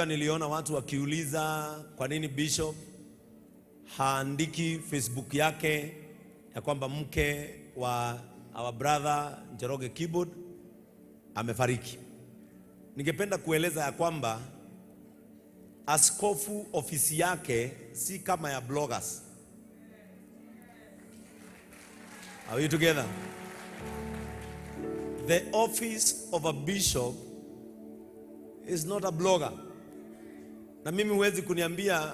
Niliona watu wakiuliza kwa nini Bishop haandiki Facebook yake ya kwamba mke wa our brother Njoroge Keyboard amefariki. Ningependa kueleza ya kwamba askofu ofisi yake si kama ya bloggers. Are we together? The office of a bishop is not a blogger. Na mimi huwezi kuniambia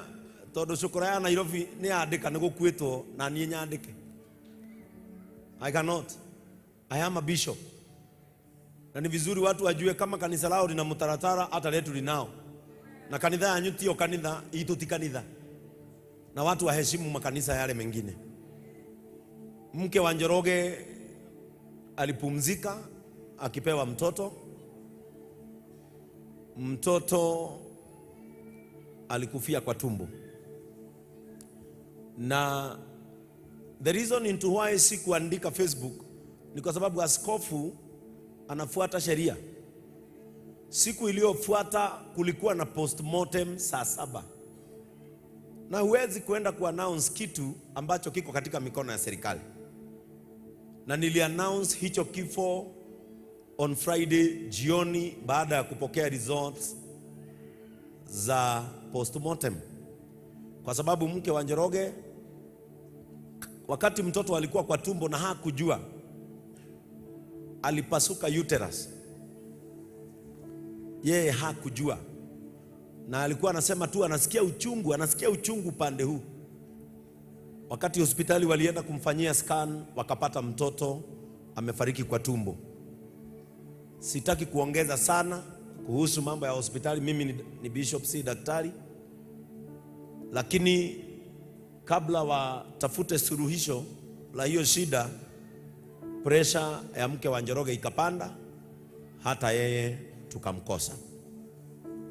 todo shukura ya Nairobi ni andika nigukwitwo na niĩ nyandike. I cannot. I am a bishop. Na ni vizuri watu wajue kama kanisa lao lina mtaratara hata letu linao. Na kanitha yanyu tio kanitha itu ti kanitha. Na watu waheshimu makanisa yale mengine. Mke wa Njoroge alipumzika akipewa mtoto alikufia kwa tumbo. Na the reason into why si kuandika Facebook ni kwa sababu askofu anafuata sheria. Siku iliyofuata kulikuwa na postmortem saa 7. Na huwezi kuenda kuannounce kitu ambacho kiko katika mikono ya serikali. Na niliannounce hicho kifo on Friday jioni baada ya kupokea results za postmortem. Kwa sababu mke wa Njoroge wakati mtoto alikuwa kwa tumbo na hakujua, alipasuka uterus. Yeye hakujua. Na alikuwa anasema tu anasikia uchungu pande huu. Wakati hospitali walienda kumfanyia scan wakapata mtoto amefariki kwa tumbo. Sitaki kuongeza sana kuhusu mambo ya hospitali, mimi ni bishop si daktari. Lakini kabla watafute suluhisho la hiyo shida, pressure ya mke wa Njoroge ikapanda, hata yeye tukamkosa.